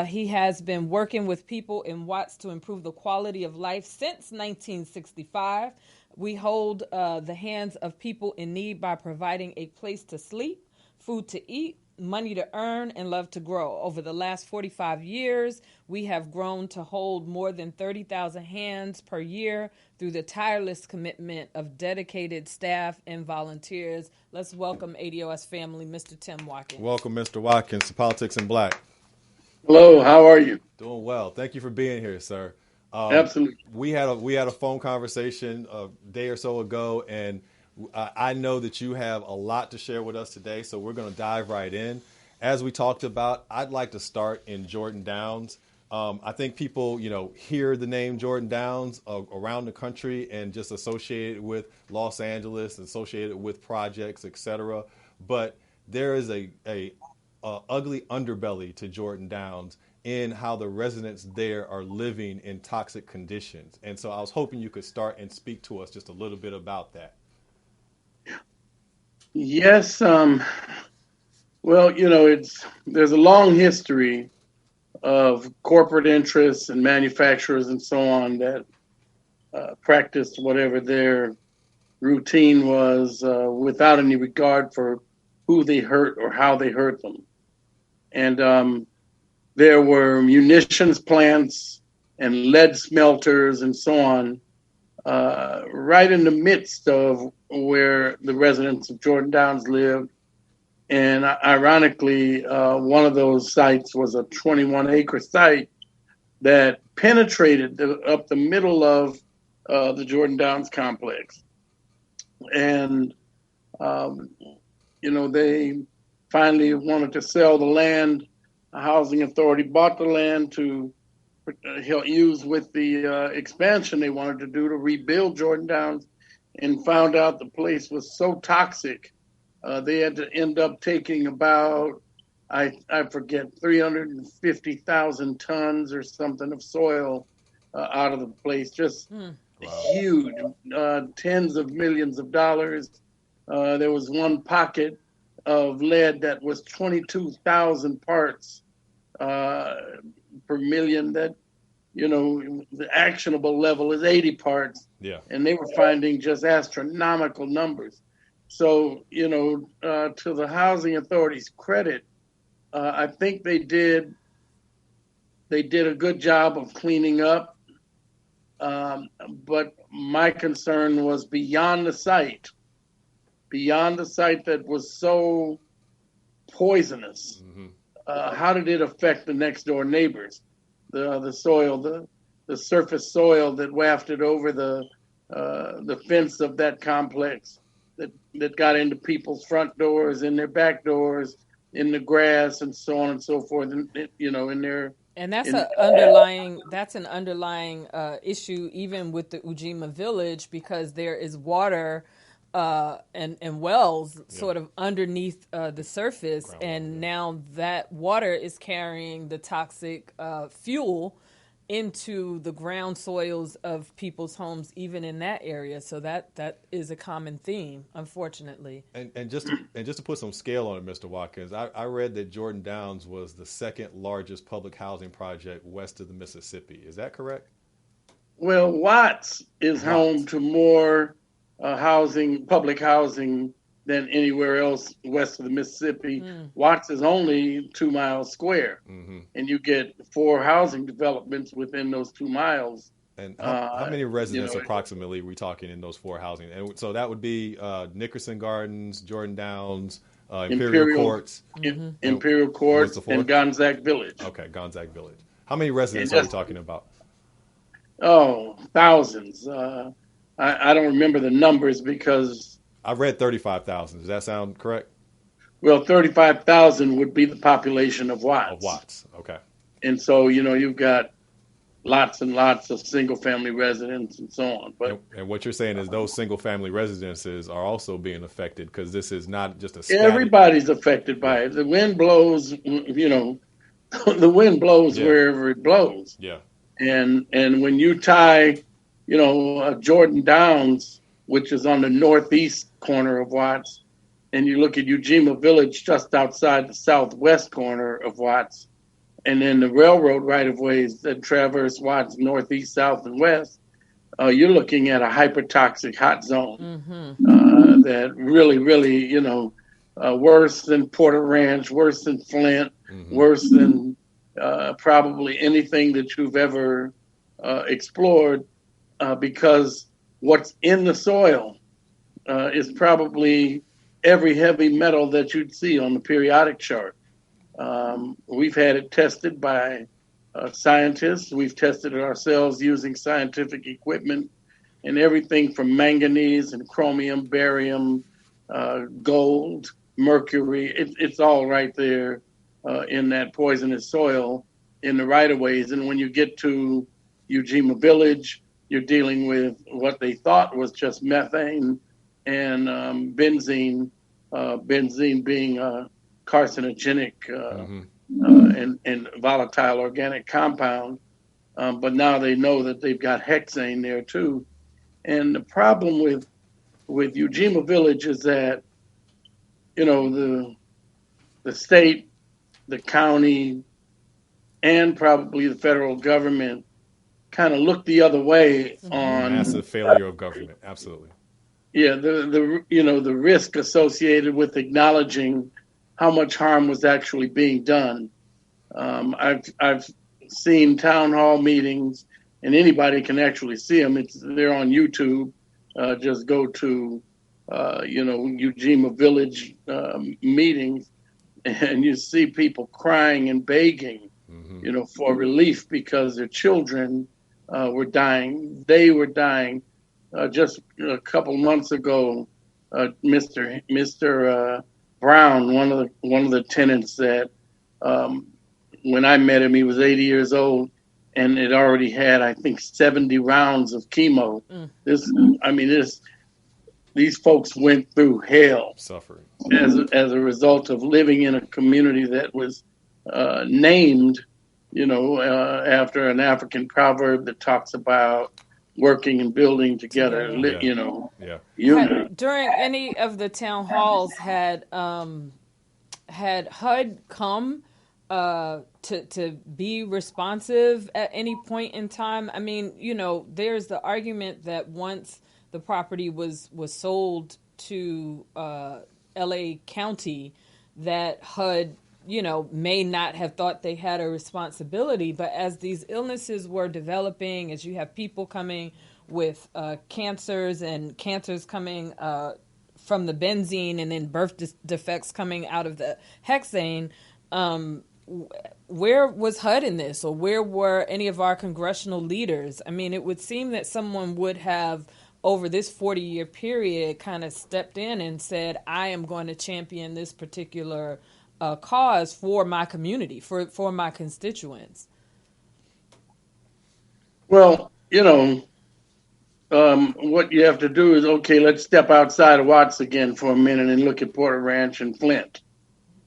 He has been working with people in Watts to improve the quality of life since 1965. We hold the hands of people in need by providing a place to sleep, food to eat, money to earn, and love to grow. Over the last 45 years, we have grown to hold more than 30,000 hands per year through the tireless commitment of dedicated staff and volunteers. Let's welcome ADOS family, Mr. Tim Watkins. Welcome, Mr. Watkins, to Politics in Black. Hello, how are you? Doing well. Thank you for being here, sir. Absolutely. We had a phone conversation a day or so ago, and I know that you have a lot to share with us today, so we're going to dive right in. As we talked about, I'd like to start in Jordan Downs. I think people, hear the name Jordan Downs around the country and just associate it with Los Angeles, associated with projects, etc. But there is a ugly underbelly to Jordan Downs in how the residents there are living in toxic conditions. And so I was hoping you could start and speak to us just a little bit about that. Yes. Well, there's a long history of corporate interests and manufacturers and so on that practiced whatever their routine was without any regard for who they hurt or how they hurt them. And there were munitions plants and lead smelters and so on right in the midst of where the residents of Jordan Downs lived. And ironically, one of those sites was a 21-acre site that penetrated up the middle of the Jordan Downs complex. And, they finally wanted to sell the land. The housing authority bought the land to use with the expansion they wanted to do to rebuild Jordan Downs, and found out the place was so toxic. They had to end up taking about, I forget, 350,000 tons or something of soil out of the place. Just huge, tens of millions of dollars. There was one pocket of lead that was 22,000 parts per million that, the actionable level is 80 parts. Yeah. And they were finding just astronomical numbers. So, to the housing authority's credit, I think they did a good job of cleaning up. But my concern was beyond the site that was so poisonous. Mm-hmm. How did it affect the next door neighbors? The soil, the surface soil that wafted over the the fence of that complex that got into people's front doors, in their back doors, in the grass, and so on and so forth. And in their and that's an underlying issue even with the Ujima Village, because there is water and wells sort of underneath the surface, and now that water is carrying the toxic fuel into the ground soils of people's homes, even in that area. So that is a common theme, unfortunately. And just to put some scale on it, Mr. Watkins, I read that Jordan Downs was the second largest public housing project west of the Mississippi. Is that correct? Well, Watts is home to more public housing than anywhere else west of the Mississippi. Watts is only 2 miles square, and you get 4 housing developments within those 2 miles. And how many residents approximately are we talking in those 4 housing? And so that would be Nickerson Gardens, Jordan Downs, Imperial Courts, Imperial Courts, and Gonzague Village. Okay, Gonzague Village. How many residents are we talking about? Oh, thousands. I don't remember the numbers because I read 35,000. Does that sound correct? Well, 35,000 would be the population of Watts. Of Watts, okay. And so, you've got lots and lots of single-family residents and so on. But and what you're saying is those single-family residences are also being affected, because this is not just a static. Everybody's affected by it. The wind blows, the wind blows wherever it blows. Yeah. And when you tie, Jordan Downs, which is on the northeast corner of Watts, and you look at Ujima Village just outside the southwest corner of Watts, and then the railroad right-of-ways that traverse Watts northeast, south, and west, you're looking at a hypertoxic hot zone that really, really, worse than Porter Ranch, worse than Flint, worse than probably anything that you've ever explored, because what's in the soil is probably every heavy metal that you'd see on the periodic chart. We've had it tested by scientists. We've tested it ourselves using scientific equipment, and everything from manganese and chromium, barium, gold, mercury. It's all right there in that poisonous soil in the right-of-ways. And when you get to Ujima Village, you're dealing with what they thought was just methane and benzene, benzene being a carcinogenic and volatile organic compound. But now they know that they've got hexane there too. And the problem with Ujima Village is that, the state, the county, and probably the federal government kind of look the other way on massive failure of government. Absolutely. Yeah, the risk associated with acknowledging how much harm was actually being done. I've seen town hall meetings, and anybody can actually see them. They're on YouTube. Just go to Ujima Village meetings, and you see people crying and begging, for relief because their children were dying. They were dying. Just a couple months ago, Mr. Brown, one of the tenants that when I met him, he was 80 years old and had already had, I think, 70 rounds of chemo. These folks went through hell, suffering as a result of living in a community that was named, after an African proverb that talks about working and building together. During any of the town halls, had HUD come to be responsive at any point in time? I mean, there's the argument that once the property was sold to LA County, that HUD, may not have thought they had a responsibility. But as these illnesses were developing, as you have people coming with cancers and cancers coming from the benzene, and then birth defects coming out of the hexane, where was HUD in this, or where were any of our congressional leaders? I mean, it would seem that someone would have over this 40-year period kind of stepped in and said, I am going to champion this particular cause for my community, for my constituents? Well, what you have to do is, okay, let's step outside of Watts again for a minute and look at Porter Ranch and Flint.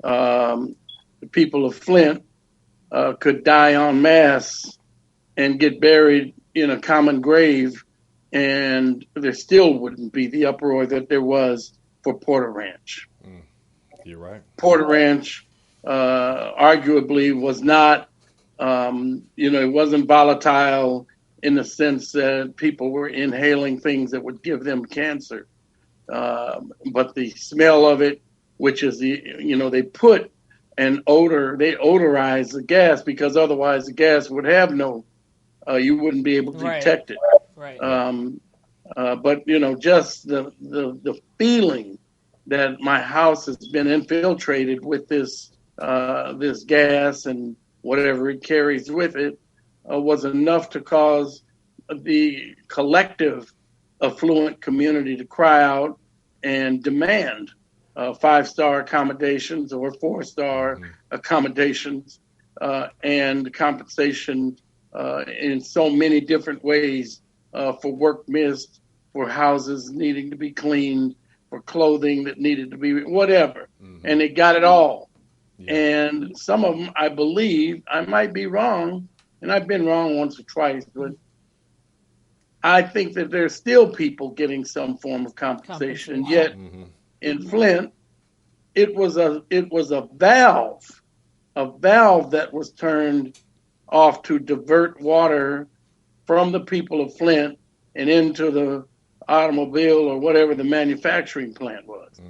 The people of Flint could die en masse and get buried in a common grave, and there still wouldn't be the uproar that there was for Porter Ranch. You're right. Porter Ranch arguably was not, it wasn't volatile in the sense that people were inhaling things that would give them cancer. But the smell of it, which is they put an odor, they odorize the gas because otherwise the gas would have you wouldn't be able to detect it. Right. But just the feeling that my house has been infiltrated with this gas and whatever it carries with it was enough to cause the collective affluent community to cry out and demand 5-star accommodations or 4-star accommodations and compensation in so many different ways for work missed, for houses needing to be cleaned, for clothing that needed to be whatever. And they got it all. Yeah. And some of them, I believe, I might be wrong, and I've been wrong once or twice, but I think that there's still people getting some form of compensation. And yet in Flint, it was a valve that was turned off to divert water from the people of Flint and into the automobile or whatever the manufacturing plant was.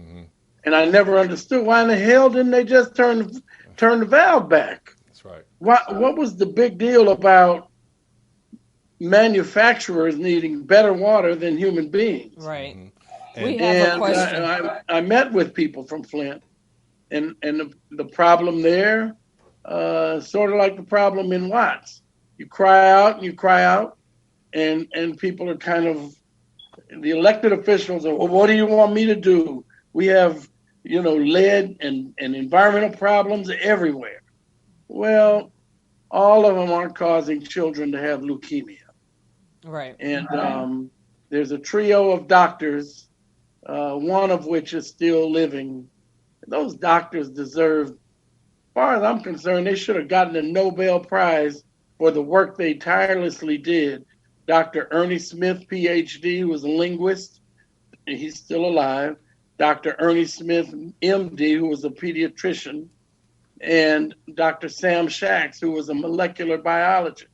And I never understood why in the hell didn't they just turn the valve back? That's right. What was the big deal about manufacturers needing better water than human beings? Right. We have a question. I met with people from Flint, and the problem there, sort of like the problem in Watts. You cry out, and people are kind of, the elected officials are, well, what do you want me to do? We have, lead and environmental problems everywhere. Well, all of them aren't causing children to have leukemia. Right. And there's a trio of doctors, one of which is still living. Those doctors deserve, as far as I'm concerned, they should have gotten a Nobel Prize for the work they tirelessly did. Dr. Ernie Smith, PhD, who was a linguist, and he's still alive. Dr. Ernie Smith, MD, who was a pediatrician, and Dr. Sam Shacks, who was a molecular biologist.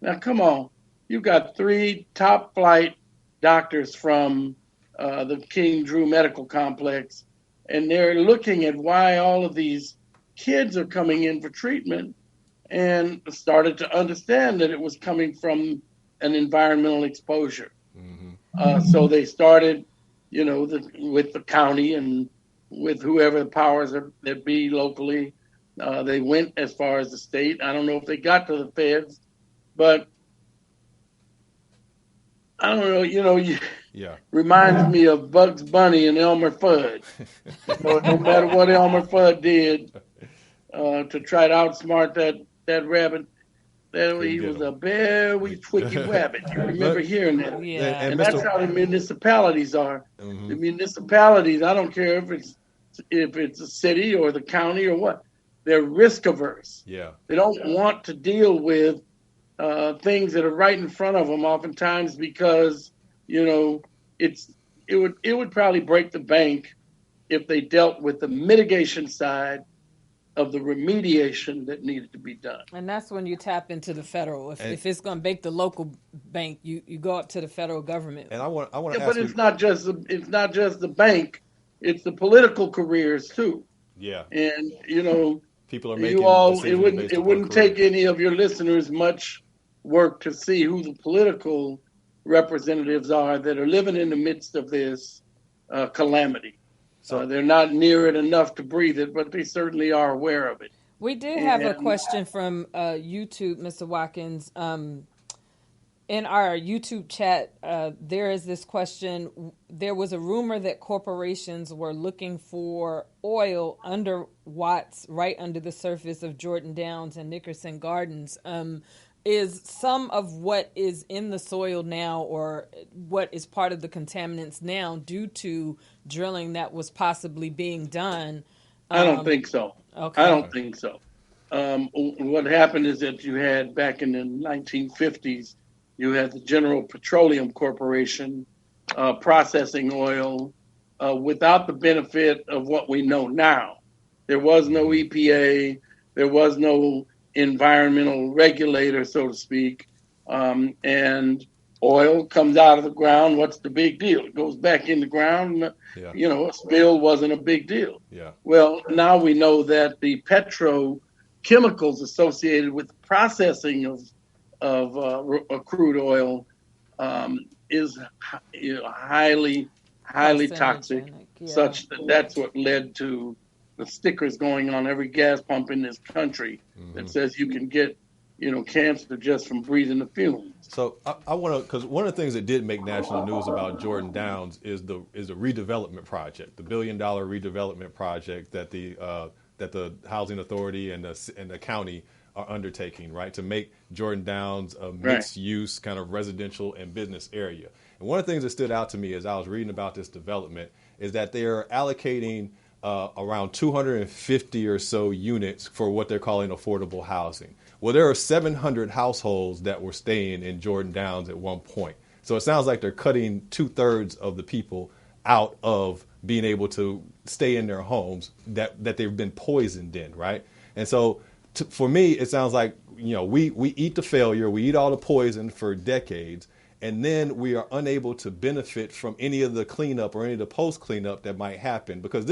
Now, come on. You've got 3 top-flight doctors from the King Drew Medical Complex, and they're looking at why all of these kids are coming in for treatment and started to understand that it was coming from an environmental exposure. So they started, with the county and with whoever the powers that be locally. They went as far as the state. I don't know if they got to the feds, but I don't know, reminds me of Bugs Bunny and Elmer Fudd. No matter what Elmer Fudd did to try to outsmart that rabbit, he was a very tricky rabbit. You remember hearing that? Yeah. And that's how the municipalities are. The municipalities, I don't care if it's a city or the county or what, they're risk averse. Yeah. They don't want to deal with things that are right in front of them oftentimes because, it would probably break the bank if they dealt with the mitigation side of the remediation that needed to be done. And that's when you tap into the federal. If it's going to break the local bank, you go up to the federal government. And I want to ask but it's not just the bank; it's the political careers too. Yeah. And people are making it wouldn't take any of your listeners much work to see who the political representatives are that are living in the midst of this calamity. So they're not near it enough to breathe it, but they certainly are aware of it. We did have a question from YouTube, Mr. Watkins. In our YouTube chat, there is this question. There was a rumor that corporations were looking for oil under Watts, right under the surface of Jordan Downs and Nickerson Gardens. Is some of what is in the soil now, or what is part of the contaminants now, due to drilling that was possibly being done? I don't think so. Okay. I don't think so. What happened is that you had back in the 1950s, you had the General Petroleum Corporation processing oil without the benefit of what we know now. There was no EPA. There was no environmental regulator, so to speak. And oil comes out of the ground. What's the big deal? It goes back in the ground. Yeah. You know, a spill wasn't a big deal. Yeah. Well, now we know that the petrochemicals associated with the processing of crude oil is highly toxic, such that that's what led to the stickers going on every gas pump in this country that says you can get, cancer just from breathing the fumes. So I want to, because one of the things that did make national news about Jordan Downs is the redevelopment project, the $1 billion redevelopment project that the Housing Authority and the county are undertaking, right, to make Jordan Downs a mixed-use kind of residential and business area. And one of the things that stood out to me as I was reading about this development is that they're allocating around 250 or so units for what they're calling affordable housing. Well, there are 700 households that were staying in Jordan Downs at one point. So it sounds like they're cutting 2/3 of the people out of being able to stay in their homes that they've been poisoned in, right? And so for me, it sounds like, we eat the failure, we eat all the poison for decades, and then we are unable to benefit from any of the cleanup or any of the post-cleanup that might happen. Because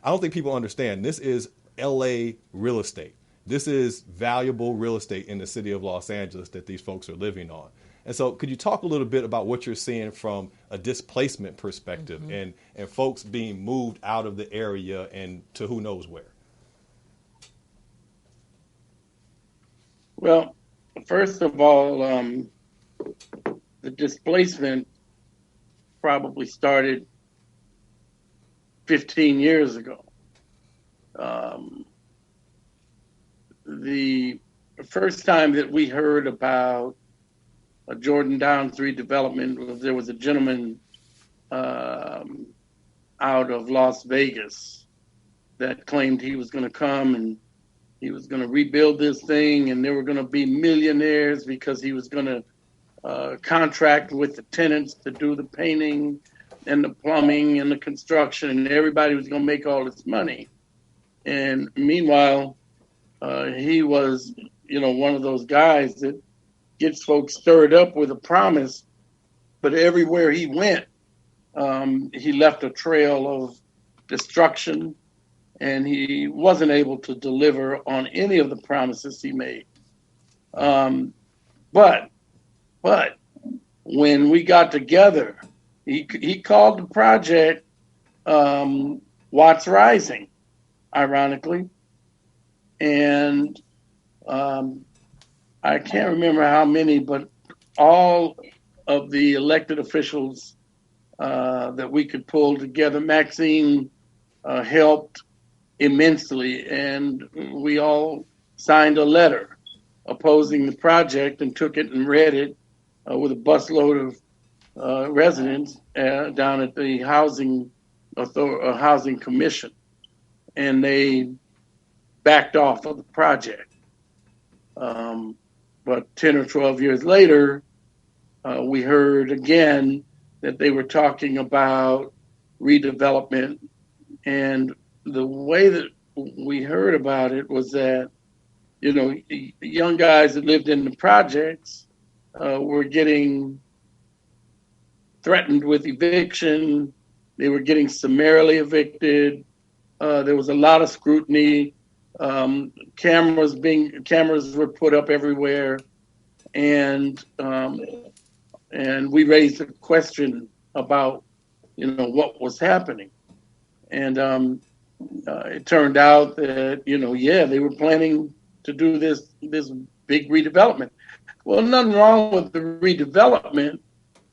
I don't think people understand, this is LA real estate. This is valuable real estate in the city of Los Angeles that these folks are living on. And so could you talk a little bit about what you're seeing from a displacement perspective and folks being moved out of the area and to who knows where? Well, first of all, the displacement probably started 15 years ago. The first time that we heard about a Jordan Downs redevelopment was there was a gentleman out of Las Vegas that claimed he was going to come and he was going to rebuild this thing, and they were going to be millionaires because he was going to contract with the tenants to do the painting and the plumbing and the construction, and everybody was going to make all this money. And meanwhile, he was, one of those guys that gets folks stirred up with a promise, but everywhere he went, he left a trail of destruction, and he wasn't able to deliver on any of the promises he made. But when we got together, he called the project Watts Rising, ironically. And I can't remember how many, but all of the elected officials that we could pull together, Maxine helped immensely, and we all signed a letter opposing the project and took it and read it with a busload of residents down at the Housing Commission, and they backed off of the project. But 10 or 12 years later, we heard again that they were talking about redevelopment, and the way that we heard about it was that, young guys that lived in the projects were getting threatened with eviction. They were getting summarily evicted. There was a lot of scrutiny. Cameras were put up everywhere, and we raised a question about, what was happening, and it turned out that they were planning to do this big redevelopment. Well, nothing wrong with the redevelopment,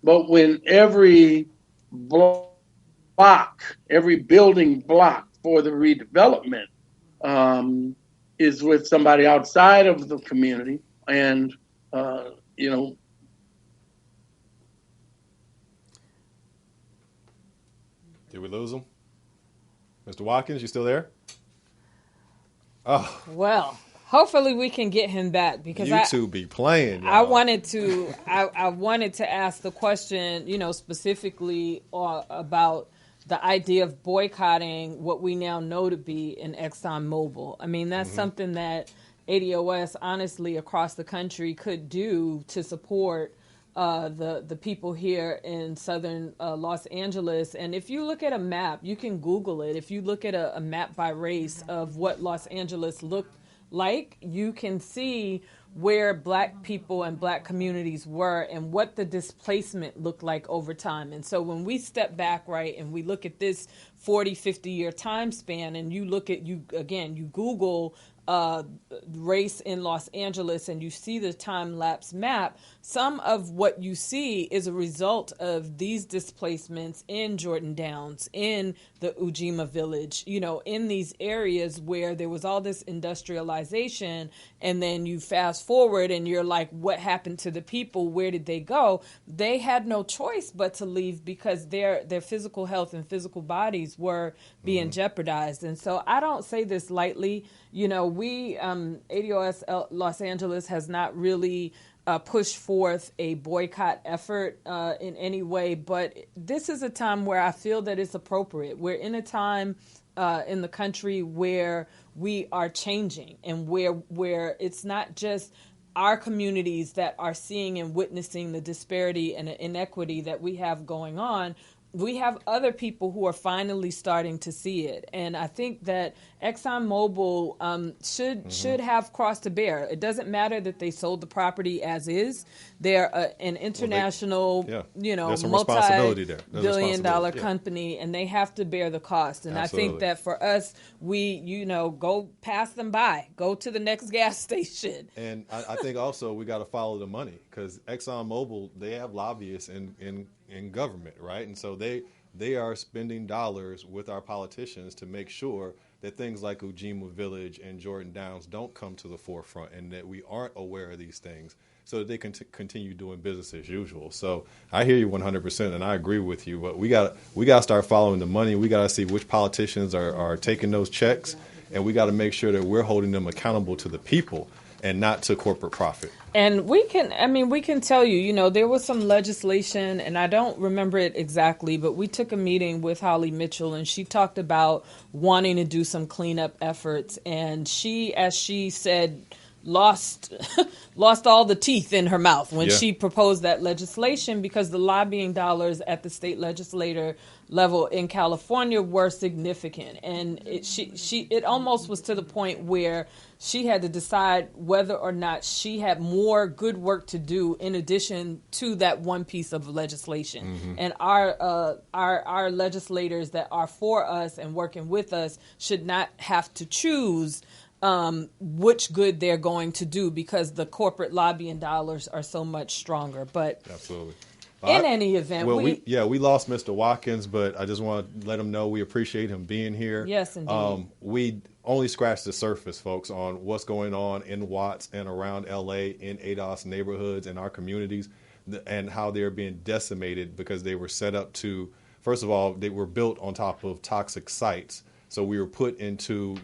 but when every block, every building block for the redevelopment is with somebody outside of the community, and you know. Did we lose him? Mr. Watkins, you still there? Oh. Well, hopefully we can get him back, because you two be playing. Y'all. I wanted to ask the question, specifically about the idea of boycotting what we now know to be an ExxonMobil. I mean, that's something that ADOS, honestly, across the country could do to support the people here in southern Los Angeles. And if you look at a map, you can Google it. If you look at a map by race of what Los Angeles looked like, you can see where black people and black communities were and what the displacement looked like over time. And so when we step back, right, and we look at this 40, 50-year time span, and you look at, you Google race in Los Angeles and you see the time-lapse map, some of what you see is a result of these displacements in Jordan Downs, in the Ujima Village, in these areas where there was all this industrialization, and then you fast forward and you're like, what happened to the people? Where did they go? They had no choice but to leave because their physical health and physical bodies were being jeopardized. And so I don't say this lightly. We, ADOS Los Angeles has not really pushed forth a boycott effort in any way, but this is a time where I feel that it's appropriate. We're in a time in the country where we are changing, and where it's not just our communities that are seeing and witnessing the disparity and the inequity that we have going on. We have other people who are finally starting to see it. And I think that ExxonMobil should have crossed to bear. It doesn't matter that they sold the property as is. They're an international, multi-billion-dollar company, and they have to bear the cost. And Absolutely. I think that for us, we, go pass them by, go to the next gas station. And I think also we got to follow the money, because ExxonMobil, they have lobbyists in government, right? And so they are spending dollars with our politicians to make sure that things like Ujima Village and Jordan Downs don't come to the forefront, and that we aren't aware of these things, so that they can continue doing business as usual. So I hear you 100%, and I agree with you. But we got to start following the money. We got to see which politicians are taking those checks, and we got to make sure that we're holding them accountable to the people and not to corporate profit. And we can tell you, there was some legislation, and I don't remember it exactly, but we took a meeting with Holly Mitchell, and she talked about wanting to do some cleanup efforts. And she, as she said, lost all the teeth in her mouth when she proposed that legislation, because the lobbying dollars at the state legislator level in California were significant. And it almost was to the point where she had to decide whether or not she had more good work to do in addition to that one piece of legislation. And our legislators that are for us and working with us should not have to choose which good they're going to do, because the corporate lobbying dollars are so much stronger. But absolutely. In any event, we lost Mr. Watkins, but I just want to let him know we appreciate him being here. Yes, indeed. We only scratched the surface, folks, on what's going on in Watts and around LA, in ADOS neighborhoods and our communities, and how they're being decimated because they were set up to, first of all, they were built on top of toxic sites. So we were put into,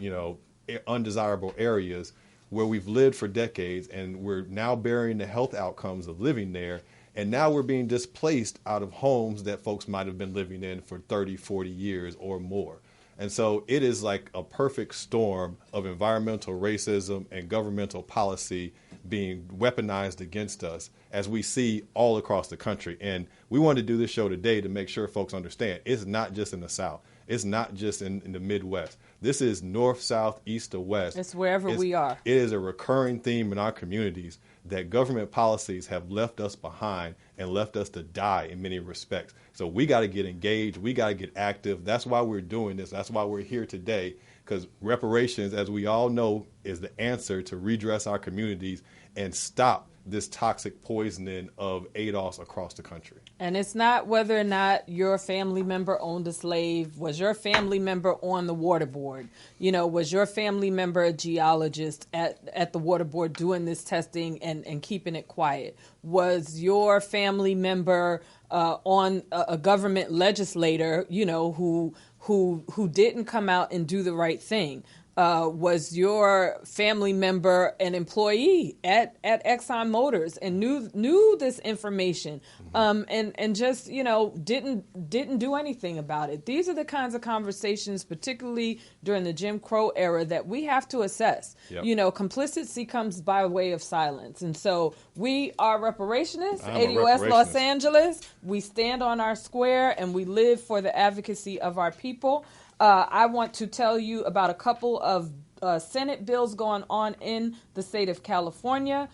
undesirable areas where we've lived for decades, and we're now bearing the health outcomes of living there. And now we're being displaced out of homes that folks might have been living in for 30, 40 years or more. And so it is like a perfect storm of environmental racism and governmental policy being weaponized against us, as we see all across the country. And we wanted to do this show today to make sure folks understand it's not just in the South. It's not just in the Midwest. This is north, south, east, or west. It's wherever we are. It is a recurring theme in our communities that government policies have left us behind and left us to die in many respects. So we got to get engaged. We got to get active. That's why we're doing this. That's why we're here today, because reparations, as we all know, is the answer to redress our communities and stop this toxic poisoning of ADOS across the country. And it's not whether or not your family member owned a slave. Was your family member on the water board? Was your family member a geologist at the water board doing this testing and keeping it quiet? Was your family member on a government legislator, who didn't come out and do the right thing? Was your family member an employee at Exxon Motors and knew this information and just didn't do anything about it? These are the kinds of conversations, particularly during the Jim Crow era, that we have to assess. Yep. Complicity comes by way of silence, and so we are reparationists. ADOS Los Angeles. We stand on our square and we live for the advocacy of our people. I want to tell you about a couple of Senate bills going on in the state of California.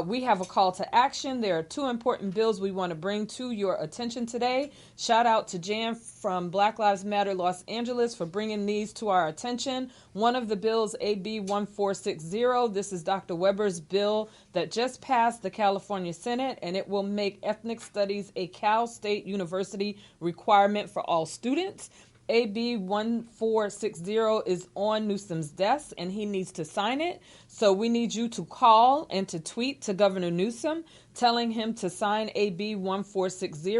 We have a call to action. There are two important bills we want to bring to your attention today. Shout out to Jan from Black Lives Matter Los Angeles for bringing these to our attention. One of the bills, AB 1460. This is Dr. Weber's bill that just passed the California Senate, and it will make ethnic studies a Cal State University requirement for all students. AB 1460 is on Newsom's desk, and he needs to sign it. So we need you to call and to tweet to Governor Newsom, telling him to sign AB 1460.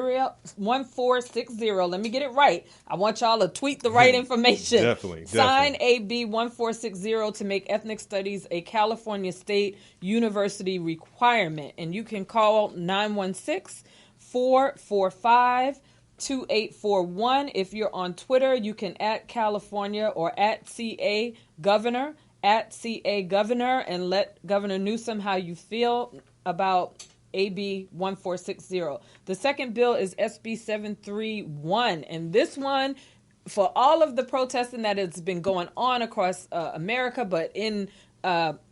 Let me get it right. I want y'all to tweet the right information. Definitely. Sign AB 1460 to make ethnic studies a California State University requirement. And you can call 916-445-2841. If you're on Twitter, you can @California or @CA Governor, @CA Governor, and let Governor Newsom how you feel about AB 1460. The second bill is SB 731, and this one, for all of the protesting that has been going on across America, but in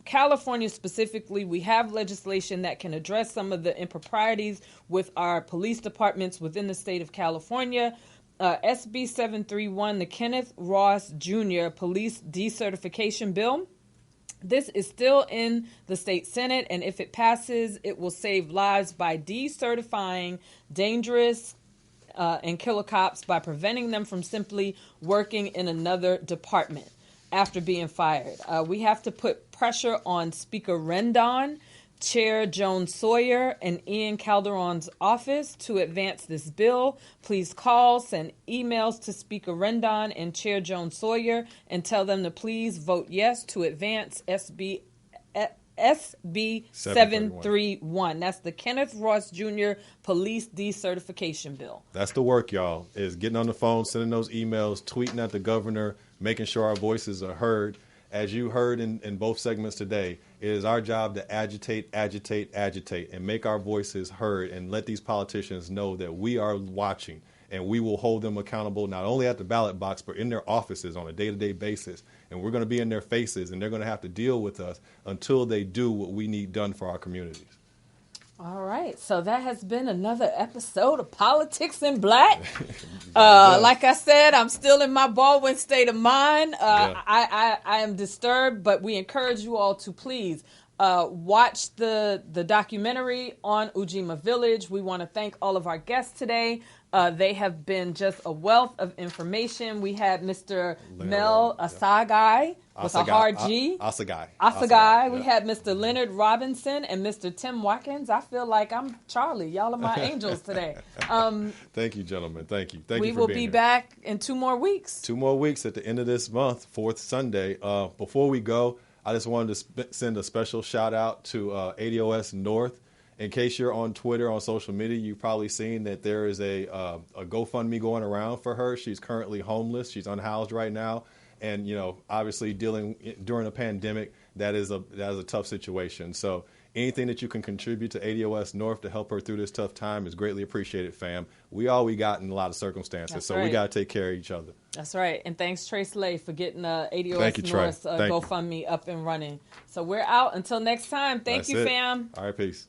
California specifically, we have legislation that can address some of the improprieties with our police departments within the state of California. SB 731, the Kenneth Ross Jr. Police Decertification Bill. This is still in the state Senate, and if it passes, it will save lives by decertifying dangerous and killer cops by preventing them from simply working in another department after being fired. We have to put pressure on Speaker Rendon, Chair Joan Sawyer, and Ian Calderon's office to advance this bill. Please call, send emails to Speaker Rendon and Chair Joan Sawyer and tell them to please vote yes to advance SB 731. That's the Kenneth Ross Jr. Police Decertification Bill. That's the work, y'all, is getting on the phone, sending those emails, tweeting at the governor, making sure our voices are heard. As you heard in both segments today, it is our job to agitate, and make our voices heard and let these politicians know that we are watching and we will hold them accountable not only at the ballot box, but in their offices on a day-to-day basis. And we're going to be in their faces, and they're going to have to deal with us until they do what we need done for our communities. All right. So that has been another episode of Politics in Black. Like I said, I'm still in my Baldwin state of mind. I am disturbed, but we encourage you all to please watch the documentary on Ujima Village. We want to thank all of our guests today. They have been just a wealth of information. We had Mr. Mel Asagai with a hard G. Asagai. We had Mr. Leonard Robinson and Mr. Tim Watkins. I feel like I'm Charlie. Y'all are my angels today. Thank you, gentlemen. Thank you. We will be back in 2 more weeks. 2 more weeks at the end of this month, 4th Sunday. Before we go, I just wanted to send a special shout out to ADOS North. In case you're on Twitter, on social media, you've probably seen that there is a GoFundMe going around for her. She's currently homeless. She's unhoused right now. And, obviously dealing during a pandemic, that is a tough situation. So anything that you can contribute to ADOS North to help her through this tough time is greatly appreciated, fam. We got in a lot of circumstances. That's right. We got to take care of each other. That's right. And thanks, Trey Slay, for getting ADOS North GoFundMe up and running. So we're out. Until next time. Thank you, fam. All right, peace.